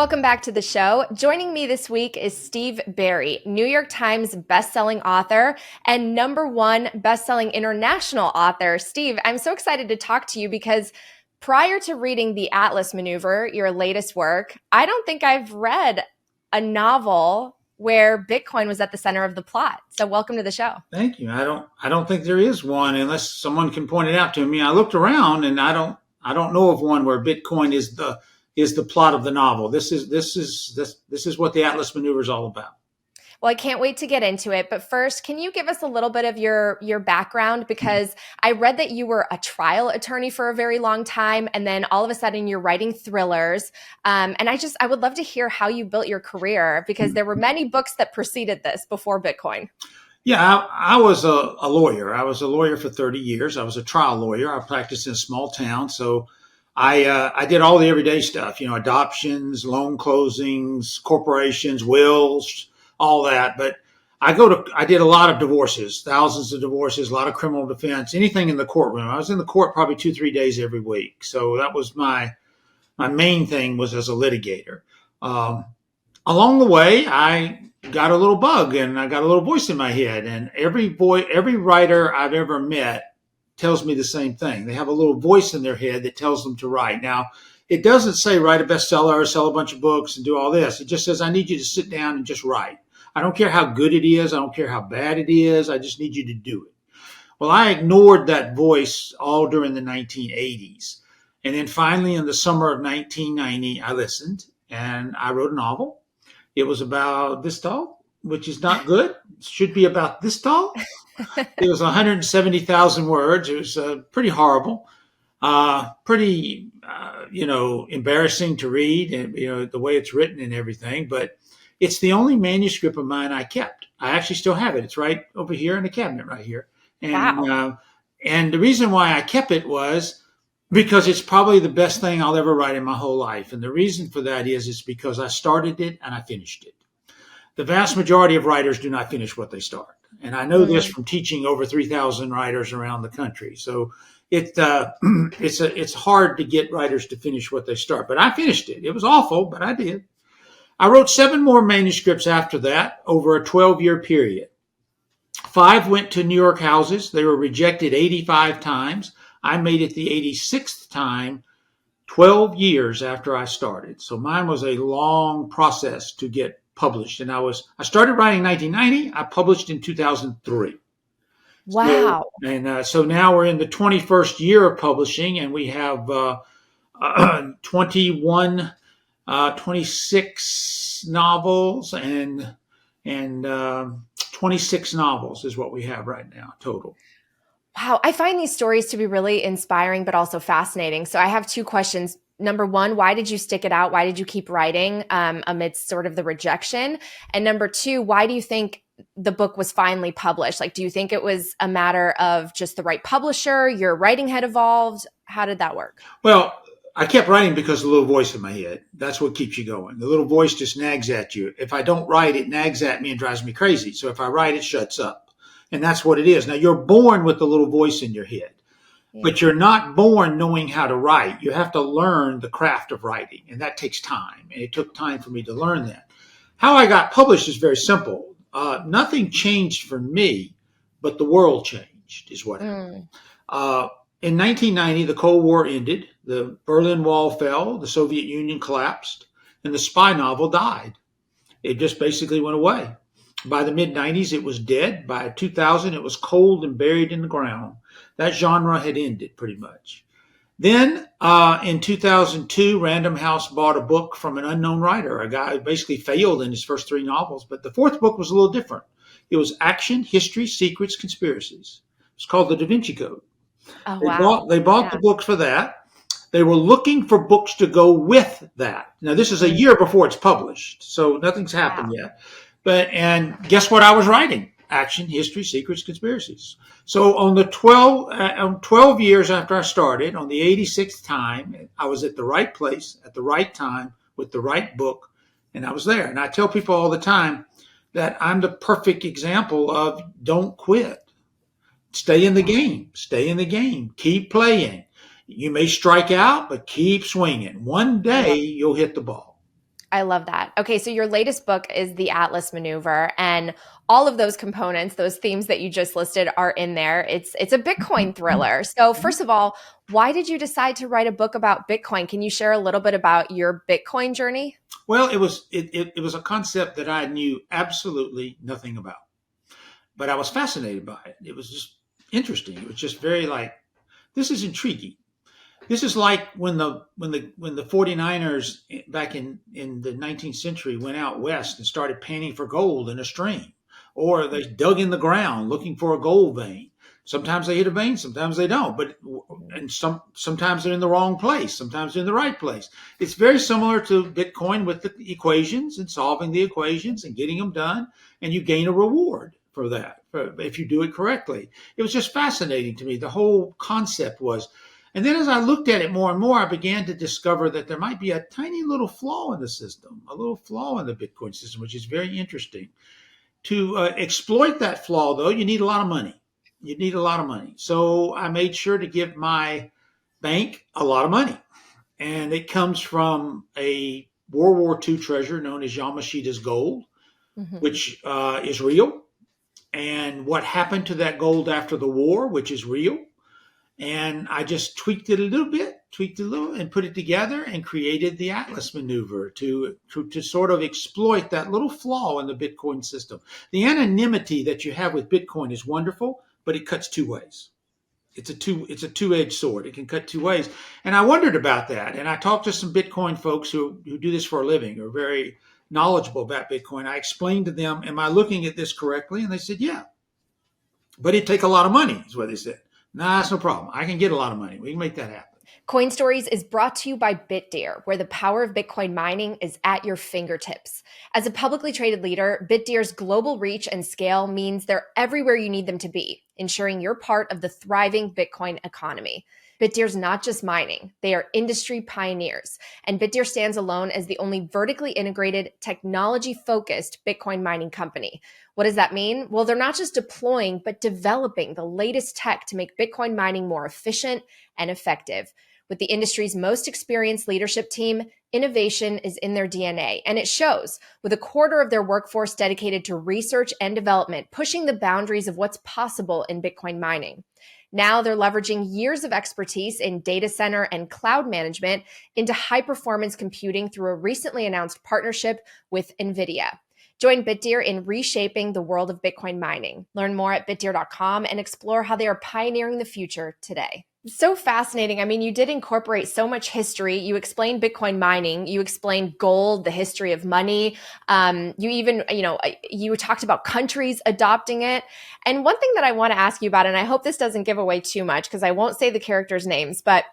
Welcome back to the show. Joining me this week is Steve Barry, New York Times bestselling author and #1 bestselling international author. Steve, I'm so excited to talk to you because prior to reading The Atlas Maneuver, your latest work, I don't think I've read a novel where Bitcoin was at the center of the plot. So welcome to the show. Thank you. I don't think there is one unless someone can point it out to me. I looked around and I don't know of one where Bitcoin is the plot of the novel. This is what the Atlas Maneuver is all about. Well, I can't wait to get into it. But first, can you give us a little bit of your background? Because I read that you were a trial attorney for a very long time, and then all of a sudden you're writing thrillers. And I would love to hear how you built your career, because there were many books that preceded this before Bitcoin. Yeah, I was a lawyer. I was a lawyer for 30 years. I was a trial lawyer. I practiced in a small town, so I did all the everyday stuff, adoptions, loan closings, corporations, wills, all that. But I did a lot of divorces, thousands of divorces, a lot of criminal defense, anything in the courtroom. I was in the court probably 2-3 days every week. So that was my main thing, was as a litigator. Um, Along the way, I got a little bug and I got a little voice in my head, and every writer I've ever met tells me the same thing. They have a little voice in their head that tells them to write. Now, it doesn't say write a bestseller or sell a bunch of books and do all this. It just says, I need you to sit down and just write. I don't care how good it is. I don't care how bad it is. I just need you to do it. Well, I ignored that voice all during the 1980s. And then finally, in the summer of 1990, I listened and I wrote a novel. It was about this tall, which is not good. It should be about this tall. It was 170,000 words. It was pretty horrible, pretty, embarrassing to read, and the way it's written and everything. But it's the only manuscript of mine I kept. I actually still have it. It's right over here in the cabinet right here. And Wow. and the reason why I kept it was because it's probably the best thing I'll ever write in my whole life. And the reason for that is it's because I started it and I finished it. The vast majority of writers do not finish what they start. And I know this from teaching over 3,000 writers around the country. So it's hard to get writers to finish what they start. But I finished it. It was awful, but I did. I wrote 7 more manuscripts after that over a 12-year period. 5 went to New York houses. They were rejected 85 times. I made it the 86th time, 12 years after I started. So mine was a long process to get published. And I started writing in 1990. I published in 2003. Wow. So now we're in the 21st year of publishing, and we have 26 novels and 26 novels is what we have right now total. Wow. I find these stories to be really inspiring, but also fascinating. So I have 2 questions. #1, why did you stick it out? Why did you keep writing amidst sort of the rejection? And #2, why do you think the book was finally published? Like, do you think it was a matter of just the right publisher? Your writing had evolved? How did that work? Well, I kept writing because of the little voice in my head. That's what keeps you going. The little voice just nags at you. If I don't write, it nags at me and drives me crazy. So if I write, it shuts up. And that's what it is. Now, you're born with the little voice in your head, but you're not born knowing how to write. You have to learn the craft of writing, and that takes time. And it took time for me to learn that. How I got published is very simple. Nothing changed for me, but the world changed is what happened. In 1990, the Cold War ended, the Berlin Wall fell, the Soviet Union collapsed, and the spy novel died. It just basically went away. By the mid-90s, it was dead. By 2000, it was cold and buried in the ground. That genre had ended pretty much. Then in 2002, Random House bought a book from an unknown writer, a guy who basically failed in his first 3 novels. But the 4th book was a little different. It was Action, History, Secrets, Conspiracies. It's called The Da Vinci Code. Oh, wow. They bought the book for that. They were looking for books to go with that. Now, this is a year before it's published, so nothing's happened yet. And guess what I was writing? Action, History, Secrets, Conspiracies. So on the 12 years after I started, on the 86th time, I was at the right place at the right time with the right book, and I was there. And I tell people all the time that I'm the perfect example of don't quit. Stay in the game. Stay in the game. Keep playing. You may strike out, but keep swinging. One day you'll hit the ball. I love that. Okay, so your latest book is The Atlas Maneuver, and all of those components, those themes that you just listed are in there. It's a Bitcoin thriller. So first of all, why did you decide to write a book about Bitcoin? Can you share a little bit about your Bitcoin journey? Well, it was a concept that I knew absolutely nothing about, but I was fascinated by it. It was just interesting. It was just very like, this is intriguing. This is like when the 49ers back in the 19th century went out west and started panning for gold in a stream, or they dug in the ground looking for a gold vein. Sometimes they hit a vein, sometimes they don't. But and sometimes they're in the wrong place, sometimes they're in the right place. It's very similar to Bitcoin with the equations and solving the equations and getting them done, and you gain a reward for that if you do it correctly. It was just fascinating to me. The whole concept was. And then as I looked at it more and more, I began to discover that there might be a tiny little flaw in the system, a little flaw in the Bitcoin system, which is very interesting. To exploit that flaw, though, you need a lot of money. You need a lot of money. So I made sure to give my bank a lot of money. And it comes from a World War II treasure known as Yamashita's gold, Mhm. which is real. And what happened to that gold after the war, which is real. And I just tweaked it a little bit, and put it together and created the Atlas maneuver to sort of exploit that little flaw in the Bitcoin system. The anonymity that you have with Bitcoin is wonderful, but it cuts two ways. It's a two-edged sword. It can cut two ways. And I wondered about that. And I talked to some Bitcoin folks who do this for a living, who are very knowledgeable about Bitcoin. I explained to them, am I looking at this correctly? And they said, yeah, but it'd take a lot of money, is what they said. Nah, that's no problem. I can get a lot of money. We can make that happen. Coin Stories is brought to you by Bitdeer, where the power of Bitcoin mining is at your fingertips. As a publicly traded leader, Bitdeer's global reach and scale means they're everywhere you need them to be, ensuring you're part of the thriving Bitcoin economy. Bitdeer's not just mining, they are industry pioneers. And Bitdeer stands alone as the only vertically integrated, technology focused Bitcoin mining company. What does that mean? Well, they're not just deploying, but developing the latest tech to make Bitcoin mining more efficient and effective. With the industry's most experienced leadership team, innovation is in their DNA, and it shows, with a quarter of their workforce dedicated to research and development, pushing the boundaries of what's possible in Bitcoin mining. Now they're leveraging years of expertise in data center and cloud management into high performance computing through a recently announced partnership with NVIDIA. Join Bitdeer in reshaping the world of Bitcoin mining. Learn more at bitdeer.com and explore how they are pioneering the future today. So fascinating. I mean, you did incorporate so much history. You explained Bitcoin mining. You explained gold, the history of money. You even, you talked about countries adopting it. And one thing that I want to ask you about, and I hope this doesn't give away too much because I won't say the characters' names, but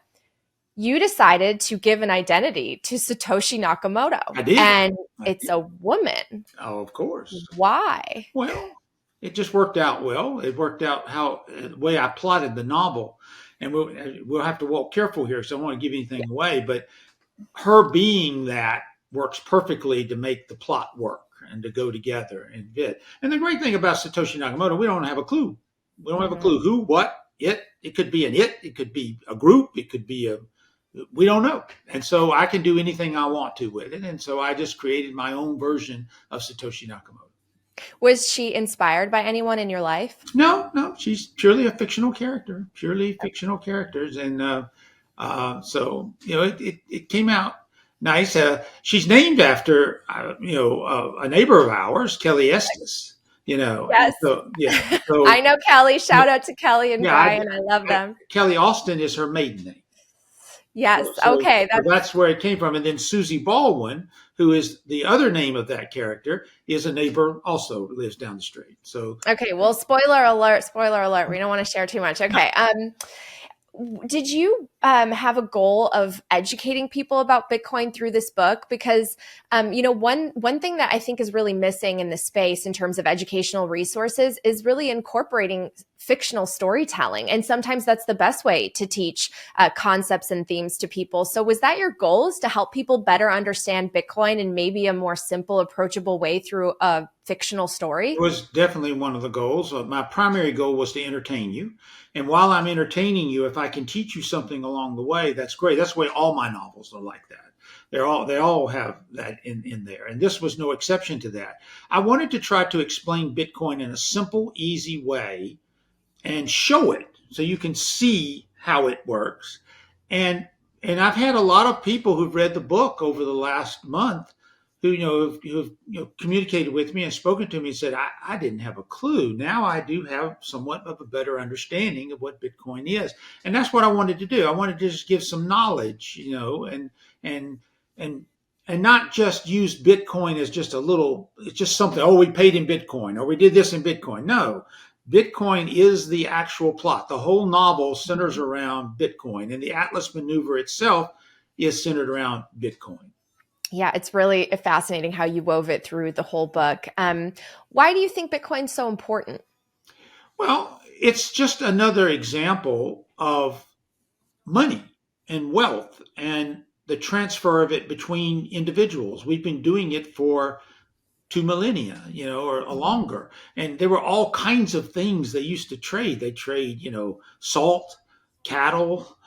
you decided to give an identity to Satoshi Nakamoto, I did. and I it's did. a woman. Oh, of course. Why? Well, it just worked out well. It worked out how the way I plotted the novel, and we'll have to walk careful here, so I don't want to give anything away. But her being that works perfectly to make the plot work and to go together and fit. And the great thing about Satoshi Nakamoto, we don't have a clue. We don't have a Mhm. clue who, what, it. It could be an it. It could be a group. It could be a. We don't know. And so I can do anything I want to with it. And so I just created my own version of Satoshi Nakamoto. Was she inspired by anyone in your life? No, no, she's purely a fictional character, purely fictional characters, and so it came out nice. She's named after a neighbor of ours, Kelly Estes. And Yes. so yeah, so I know Kelly. Shout out to Kelly and yeah, Brian. I love them. Kelly Austin is her maiden name. Yes. Okay. So that's where it came from. And then Susie Baldwin, who is the other name of that character, is a neighbor also lives down the street. So Okay. Well, spoiler alert. Spoiler alert. We don't want to share too much. Okay. Did you have a goal of educating people about Bitcoin through this book? Because one thing that I think is really missing in the space in terms of educational resources is really incorporating fictional storytelling, and sometimes that's the best way to teach concepts and themes to people. So, was that your goal? Is to help people better understand Bitcoin in maybe a more simple, approachable way through a fictional it story? was definitely one of the goals. My primary goal was to entertain you. And while I'm entertaining you, if I can teach you something along along the way, that's great. That's the way all my novels are like that. They all have that in there. And this was no exception to that. I wanted to try to explain Bitcoin in a simple, easy way and show it so you can see how it works. And I've had a lot of people who've read the book over the last month who who've communicated with me and spoken to me and said, I didn't have a clue. Now I do have somewhat of a better understanding of what Bitcoin is. And that's what I wanted to do. I wanted to just give some knowledge, and and and not just use Bitcoin as just it's just something, oh, we paid in Bitcoin or we did this in Bitcoin. No, Bitcoin is the actual plot. The whole novel centers around Bitcoin, and the Atlas maneuver itself is centered around Bitcoin. Yeah, it's really fascinating how you wove it through the whole book. Why do you think Bitcoin's so important? Well, it's just another example of money and wealth and the transfer of it between individuals. We've been doing it for 2 millennia, or longer. And there were all kinds of things they used to trade. They trade, salt, cattle,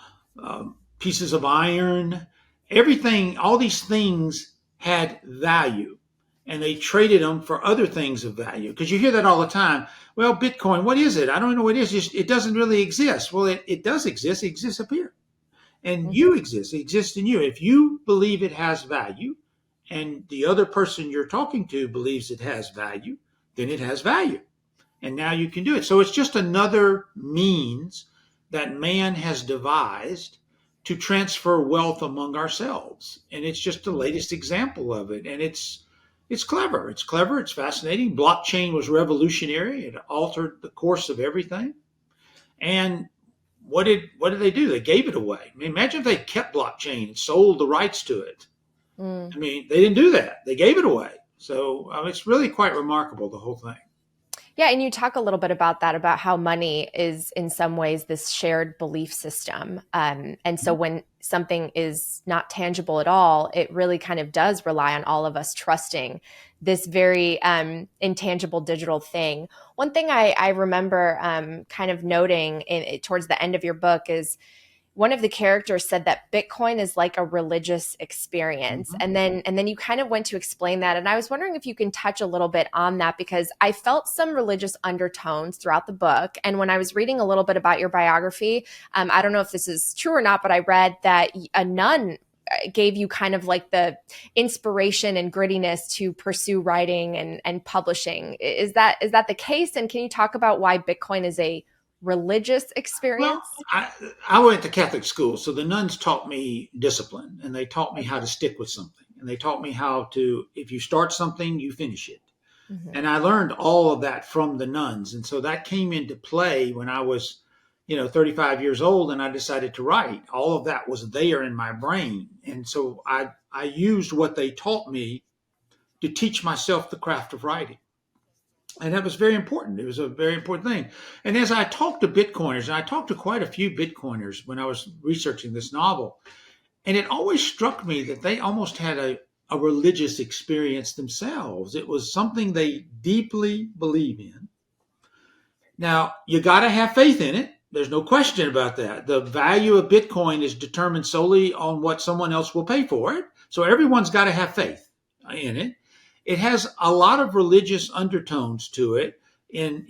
pieces of iron, everything. All these things had value, and they traded them for other things of value. Because you hear that all the time. Well, Bitcoin, what is it? I don't know what it is. It doesn't really exist. Well, it does exist. It exists up here. And Mhm. you exist. It exists in you. If you believe it has value, and the other person you're talking to believes it has value, then it has value. And now you can do it. So it's just another means that man has devised to transfer wealth among ourselves. And it's just the latest example of it. And it's clever. It's clever. It's fascinating. Blockchain was revolutionary. It altered the course of everything. And what did they do? They gave it away. I mean, imagine if they kept blockchain and sold the rights to it. Mm. I mean, they didn't do that. They gave it away. So it's really quite remarkable, the whole thing. Yeah, and you talk a little bit about that, about how money is in some ways this shared belief system. And so when something is not tangible at all, it really kind of does rely on all of us trusting this very intangible digital thing. One thing I remember kind of noting towards the end of your book is one of the characters said that Bitcoin is like a religious experience. Mm-hmm. And then you kind of went to explain that. And I was wondering if you can touch a little bit on that, because I felt some religious undertones throughout the book. And when I was reading a little bit about your biography, I don't know if this is true or not, but I read that a nun gave you kind of like the inspiration and grittiness to pursue writing and publishing. Is that the case? And can you talk about why Bitcoin is a religious Well, experience? I went to Catholic school, so the nuns taught me discipline, and they taught me how to stick with something, and they taught me how to, if you start something, you finish it. Mhm. And I learned all of that from the nuns, and so that came into play when I was, 35 years old, and I decided to write. All of that was there in my brain, and so I used what they taught me to teach myself the craft of writing. And that was very important. It was a very important thing. And as I talked to Bitcoiners, and I talked to quite a few Bitcoiners when I was researching this novel, and it always struck me that they almost had a religious experience themselves. It was something they deeply believe in. Now, you got to have faith in it. There's no question about that. The value of Bitcoin is determined solely on what someone else will pay for it. So everyone's got to have faith in it. It has a lot of religious undertones to it. And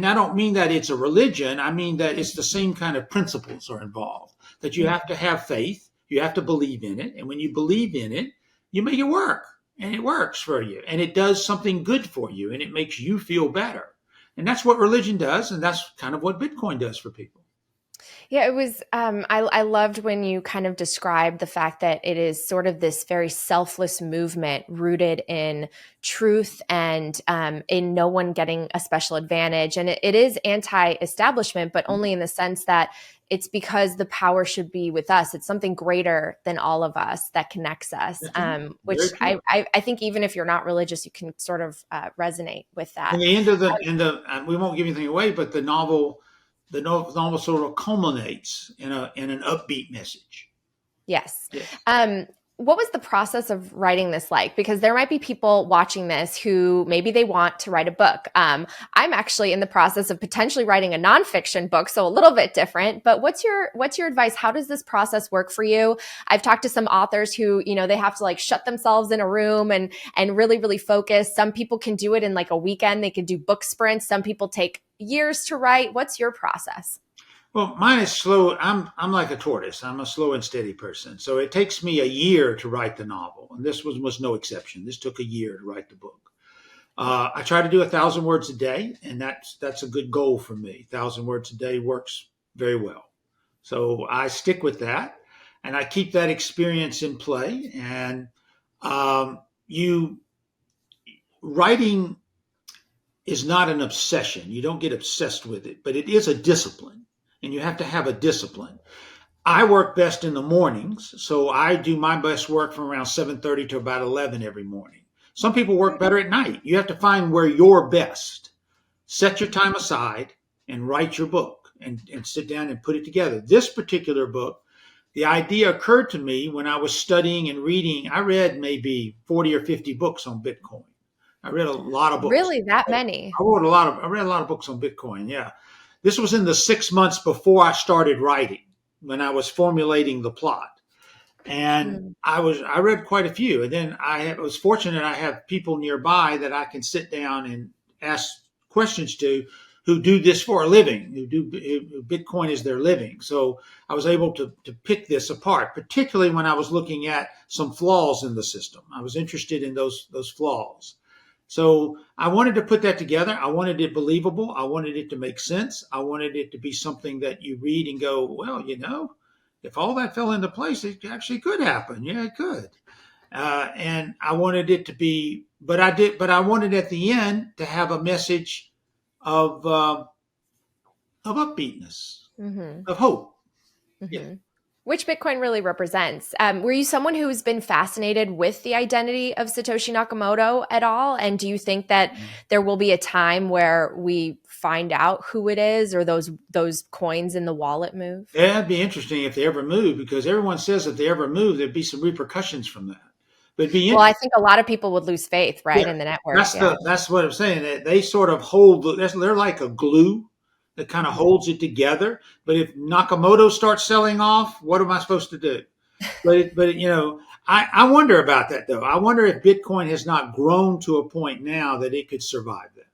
I don't mean that it's a religion. I mean that it's the same kind of principles are involved. That you have to have faith, you have to believe in it, and when you believe in it, you make it work, and it works for you, and it does something good for you, and it makes you feel better. And that's what religion does, and that's kind of what Bitcoin does for people. Yeah, it was. I loved when you kind of described the fact that it is sort of this very selfless movement rooted in truth and in no one getting a special advantage. And it is anti-establishment, but only in the sense that it's because the power should be with us. It's something greater than all of us that connects us. That's right. Which Very true. I think even if you're not religious, you can sort of resonate with And that. the end of we won't give anything away, but the novel sort of culminates in an upbeat message. Yes. Yes. what was the process of writing this like? Because there might be people watching this who maybe they want to write a book. I'm actually in the process of potentially writing a nonfiction book, so a little bit different. But what's your advice? How does this process work for you? I've talked to some authors who, they have to like shut themselves in a room and really, really focus. Some people can do it in like a weekend. They can do book sprints. Some people take years to write. What's your process? Well, mine is slow. I'm like a tortoise. I'm a slow and steady person. So it takes me a year to write the novel, and this was no exception. This took a year to write the book. I try to do 1,000 words a day, and that's a good goal for me. 1,000 words a day works very well. So I stick with that, and I keep that experience in play. And you writing is not an obsession. You don't get obsessed with it, but it is a discipline, and you have to have a discipline. I work best in the mornings, so I do my best work from around 7:30 to about 11 every morning. Some people work better at night. You have to find where you're best. Set your time aside and write your book and sit down and put it together. This particular book, the idea occurred to me when I was studying and reading. I read maybe 40 or 50 books on Bitcoin. I read a lot of books. Really, that many? I read a lot of books on Bitcoin. Yeah. This was in the 6 months before I started writing, when I was formulating the plot. And Mm. I read quite a few. And then I was fortunate I have people nearby that I can sit down and ask questions to, who do this for a living, who Bitcoin is their living. So I was able to pick this apart, particularly when I was looking at some flaws in the system. I was interested in those flaws. So I wanted to put that together. I wanted it believable. I wanted it to make sense. I wanted it to be something that you read and go, well, if all that fell into place, it actually could happen. Yeah, it could. And I wanted it to be, but I wanted at the end to have a message of upbeatness, Hmm. of hope. Yeah. Hmm. Which Bitcoin really represents. Were you someone who's been fascinated with the identity of Satoshi Nakamoto at all? And do you think that there will be a time where we find out who it is, or those coins in the wallet move? Yeah, it'd be interesting if they ever move, because everyone says if they ever move, there'd be some repercussions from that. But it'd be Well, I interesting. think a lot of people would lose faith, right, Yeah, in the network. Yeah. that's what I'm saying. They sort of they're like a glue that kind of holds it together. But if Nakamoto starts selling off, what am I supposed to do? I wonder about that though. I wonder if Bitcoin has not grown to a point now that it could survive that.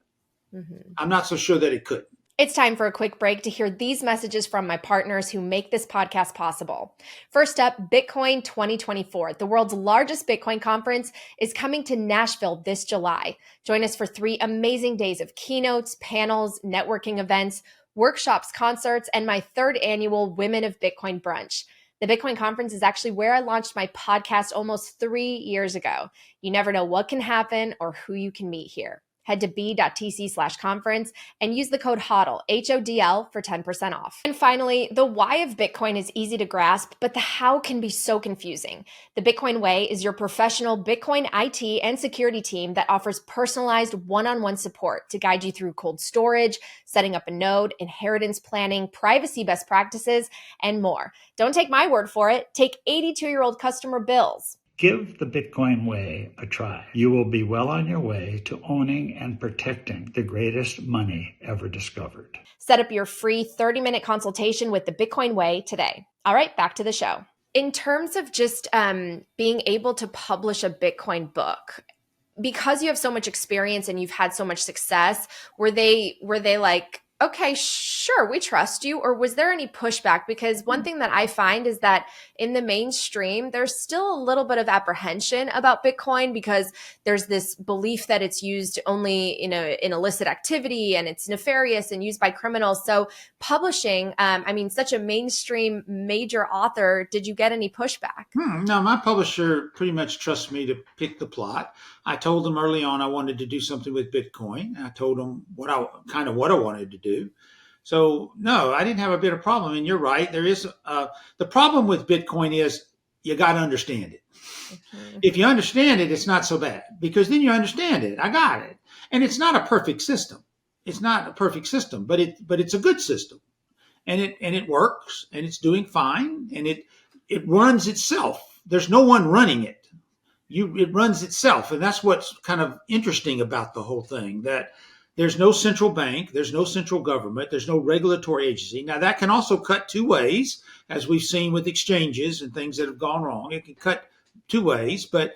Hmm. I'm not so sure that it could. It's time for a quick break to hear these messages from my partners who make this podcast possible. First up, Bitcoin 2024, the world's largest Bitcoin conference, is coming to Nashville this July. Join us for 3 amazing days of keynotes, panels, networking events, workshops, concerts, and my 3rd annual Women of Bitcoin brunch. The Bitcoin conference is actually where I launched my podcast almost 3 years ago. You never know what can happen or who you can meet here. Head to b.tc/conference and use the code HODL, HODL, for 10% off. And finally, the why of Bitcoin is easy to grasp, but the how can be so confusing. The Bitcoin Way is your professional Bitcoin IT and security team that offers personalized one-on-one support to guide you through cold storage, setting up a node, inheritance planning, privacy best practices, and more. Don't take my word for it. Take 82-year-old customer Bill's. Give the Bitcoin Way a try. You will be well on your way to owning and protecting the greatest money ever discovered. Set up your free 30-minute consultation with the Bitcoin Way today. All right, back to the show. In terms of just being able to publish a Bitcoin book, because you have so much experience and you've had so much success, were they like, okay, sure, we trust you? Or was there any pushback? Because one thing that I find is that in the mainstream, there's still a little bit of apprehension about Bitcoin, because there's this belief that it's used only in illicit activity and it's nefarious and used by criminals. So publishing, such a mainstream major author, did you get any pushback? No, my publisher pretty much trusts me to pick the plot. I told them early on I wanted to do something with Bitcoin. I told them what I wanted to do. So no, I didn't have a bit of problem. And you're right. There is the problem with Bitcoin is you got to understand it. Mm-hmm. If you understand it, it's not so bad, because then you understand it. I got it. And it's not a perfect system. It's not a perfect system, but it's a good system. And it works, and it's doing fine, and it runs itself. there's no one running it. It runs itself. And that's what's kind of interesting about the whole thing, that there's no central bank, there's no central government, there's no regulatory agency. Now that can also cut two ways, as we've seen with exchanges and things that have gone wrong. It can cut two ways, but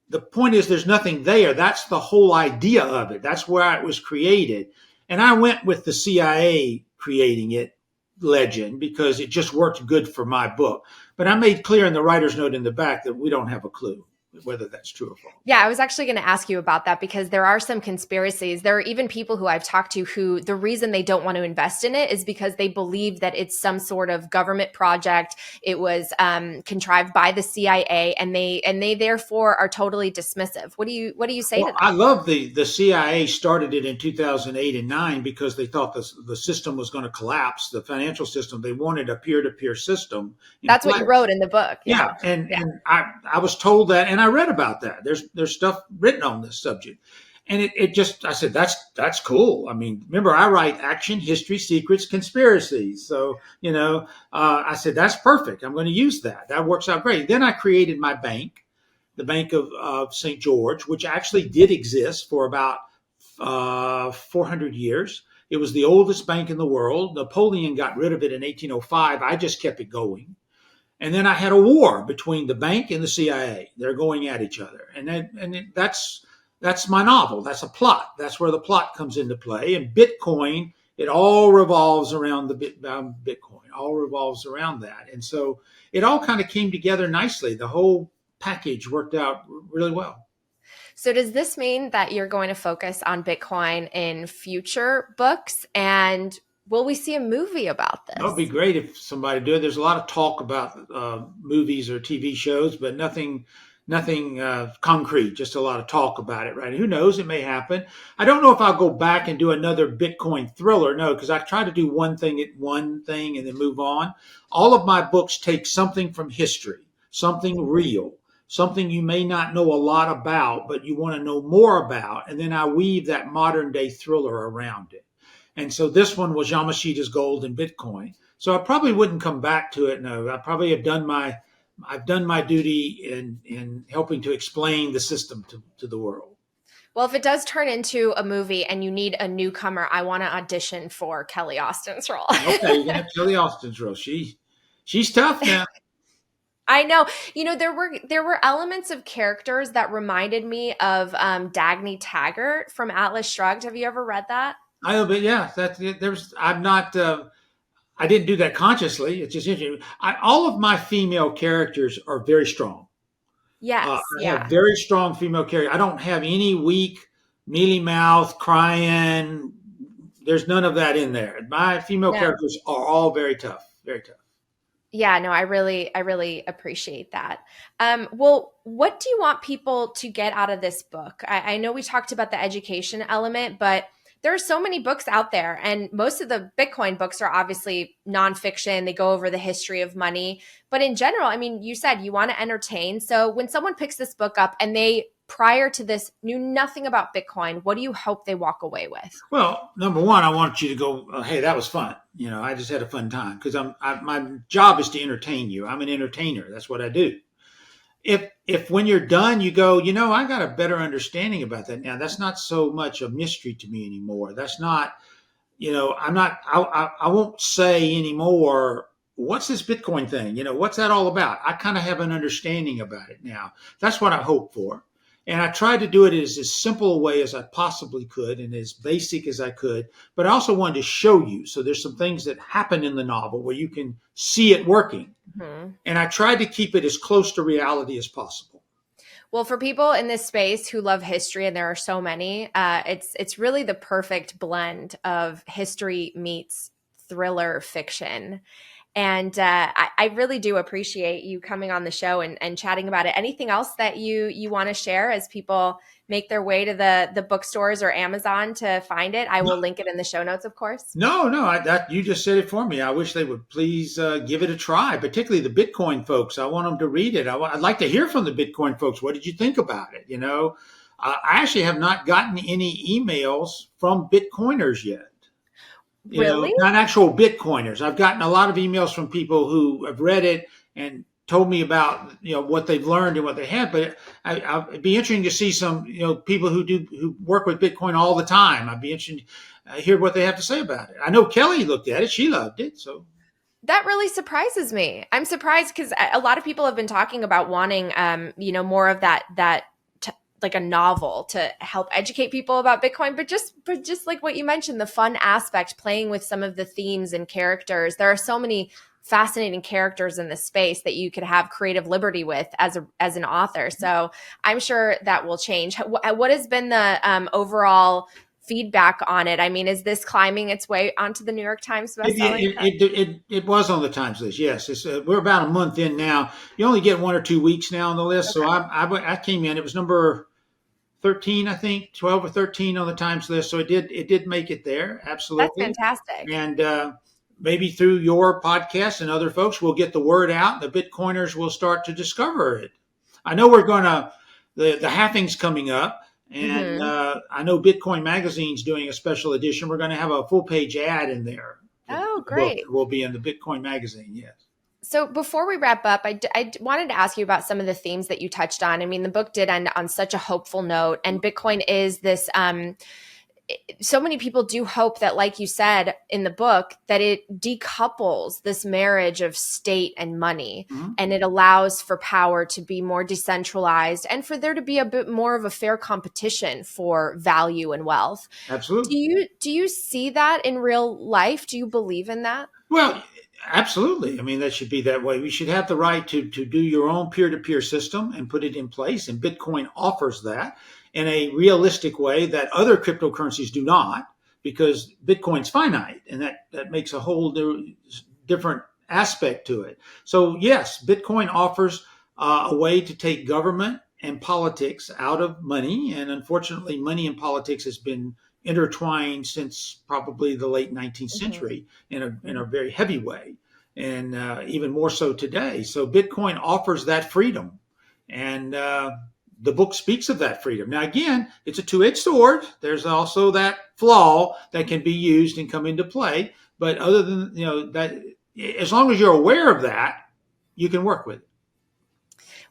the point is there's nothing there. That's the whole idea of it. That's where it was created. And I went with the CIA creating it legend because it just worked good for my book. But I made clear in the writer's note in the back that we don't have a clue whether that's true or false. Yeah, I was actually going to ask you about that because there are some conspiracies. There are even people who I've talked to who the reason they don't want to invest in it is because they believe that it's some sort of government project. It was contrived by the CIA, and they therefore are totally dismissive. What do you say to that? I love the CIA started it in 2008 and 9 because they thought the system was going to collapse, the financial system. They wanted a peer-to-peer system. That's what you wrote in the book. Yeah, and I was told that, and I read about that. There's stuff written on this subject, and it just, I said, that's cool. I mean, remember, I write action, history, secrets, conspiracies. So I said that's perfect. I'm going to use that. That works out great. Then I created my bank, the Bank of St. George, which actually did exist for about 400 years. It was the oldest bank in the world. Napoleon got rid of it in 1805. I just kept it going. And then I had a war between the bank and the CIA. They're going at each other. That's my novel. That's a plot. That's where the plot comes into play. And Bitcoin, it all revolves around Bitcoin, all revolves around that. And so it all kind of came together nicely. The whole package worked out really well. So does this mean that you're going to focus on Bitcoin in future books? And will we see a movie about this? That would be great if somebody did. There's a lot of talk about movies or TV shows, but nothing concrete, just a lot of talk about it, right? Who knows? It may happen. I don't know if I'll go back and do another Bitcoin thriller. No, because I try to do one thing and then move on. All of my books take something from history, something real, something you may not know a lot about, but you want to know more about. And then I weave that modern day thriller around it. And so this one was Yamashita's Gold and Bitcoin. So I probably wouldn't come back to it. No, I probably have done my duty in helping to explain the system to the world. Well, if it does turn into a movie and you need a newcomer, I want to audition for Kelly Austin's role. Okay, you're gonna have Kelly Austin's role. She's tough now. I know. There were elements of characters that reminded me of Dagny Taggart from Atlas Shrugged. Have you ever read that? But yeah, I'm not. I didn't do that consciously. It's just interesting. All of my female characters are very strong. Yes, I have very strong female characters. I don't have any weak, mealy mouth, crying. There's none of that in there. My female characters are all very tough, very tough. Yeah, no, I really appreciate that. Well, what do you want people to get out of this book? I know we talked about the education element, but there are so many books out there, and most of the Bitcoin books are obviously nonfiction. They go over the history of money. But in general, I mean, you said you want to entertain. So when someone picks this book up and they, prior to this, knew nothing about Bitcoin, what do you hope they walk away with? Well, number one, I want you to go, hey, that was fun. I just had a fun time because my job is to entertain you. I'm an entertainer. That's what I do. If when you're done, you go, I got a better understanding about that now. That's not so much a mystery to me anymore. That's not, I won't say anymore, what's this Bitcoin thing? What's that all about? I kind of have an understanding about it now. That's what I hope for. And I tried to do it as simple a way as I possibly could and as basic as I could. But I also wanted to show you. So there's some things that happen in the novel where you can see it working. Mm-hmm. And I tried to keep it as close to reality as possible. Well, for people in this space who love history, and there are so many, it's really the perfect blend of history meets thriller fiction. And I really do appreciate you coming on the show and chatting about it. Anything else that you want to share as people make their way to the bookstores or Amazon to find it? I will link it in the show notes, of course. No, you just said it for me. I wish they would please give it a try, particularly the Bitcoin folks. I want them to read it. I'd like to hear from the Bitcoin folks. What did you think about it? I actually have not gotten any emails from Bitcoiners yet. Really? Not actual Bitcoiners. I've gotten a lot of emails from people who have read it and told me about what they've learned and what they had. But it'd be interesting to see some people who work with Bitcoin all the time. I'd be interested to hear what they have to say about it. I know Kelly looked at it; she loved it. So That really surprises me. I'm surprised because a lot of people have been talking about wanting, more of like a novel to help educate people about Bitcoin, but just like what you mentioned, the fun aspect, playing with some of the themes and characters. There are so many fascinating characters in this space that you could have creative liberty with as an author. So I'm sure that will change. What has been the overall feedback on it? I mean, is this climbing its way onto the New York Times bestselling? it was on the Times list. Yes, we're about a month in now. You only get 1 or 2 weeks now on the list. So I came in. It was number 13, I think, 12 or 13 on the Times list. So it did make it there. That's Absolutely. fantastic. And maybe through your podcast and other folks, we'll get the word out. The Bitcoiners will start to discover it. I know the halving's coming up. And Hmm. I know Bitcoin Magazine's doing a special edition. We're going to have a full page ad in there. Oh, The book great. will be in the Bitcoin Magazine. Yes. So before we wrap up, wanted to ask you about some of the themes that you touched on. I mean, the book did end on such a hopeful note, and Bitcoin is this. So many people do hope that, like you said in the book, that it decouples this marriage of state and money, Mm-hmm. and it allows for power to be more decentralized and for there to be a bit more of a fair competition for value and wealth. Absolutely. Do you see that in real life? Do you believe in that? Well, absolutely. I mean, that should be that way. We should have the right to do your own peer-to-peer system and put it in place. And Bitcoin offers that in a realistic way that other cryptocurrencies do not, because Bitcoin's finite, and that makes a whole different aspect to it. So yes, Bitcoin offers a way to take government and politics out of money. And unfortunately, money and politics has been intertwined since probably the late 19th Mhm. century in a very heavy way, and even more so today. So Bitcoin offers that freedom, and the book speaks of that freedom. Now, again, it's a two-edged sword. There's also that flaw that can be used and come into play. But other than that, as long as you're aware of that, you can work with it.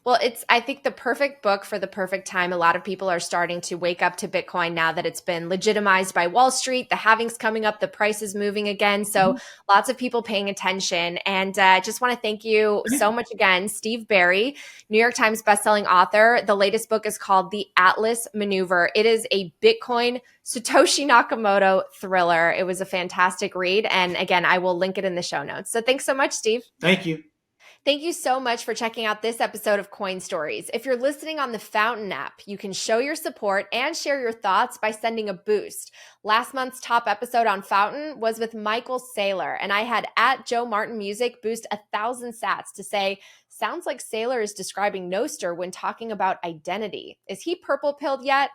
Well, it's, I think, the perfect book for the perfect time. A lot of people are starting to wake up to Bitcoin now that it's been legitimized by Wall Street. The halving's coming up, the price is moving again. So lots of people paying attention. And just want to thank you so much again, Steve Barry, New York Times bestselling author. The latest book is called The Atlas Maneuver. It is a Bitcoin Satoshi Nakamoto thriller. It was a fantastic read. And again, I will link it in the show notes. So thanks so much, Steve. Thank you. Thank you so much for checking out this episode of Coin Stories. If you're listening on the Fountain app, you can show your support and share your thoughts by sending a boost. Last month's top episode on Fountain was with Michael Saylor, and I had @JoeMartinMusic boost 1,000 sats to say, sounds like Saylor is describing Nostr when talking about identity. Is he purple pilled yet?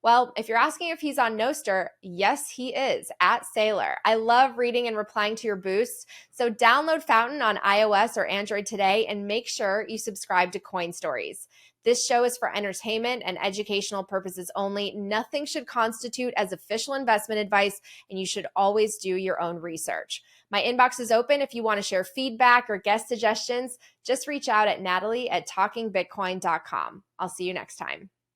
Well, if you're asking if he's on Nostr, yes, he is, @Saylor. I love reading and replying to your boosts. So download Fountain on iOS or Android today and make sure you subscribe to Coin Stories. This show is for entertainment and educational purposes only. Nothing should constitute as official investment advice, and you should always do your own research. My inbox is open if you want to share feedback or guest suggestions. Just reach out at Natalie@talkingbitcoin.com. I'll see you next time.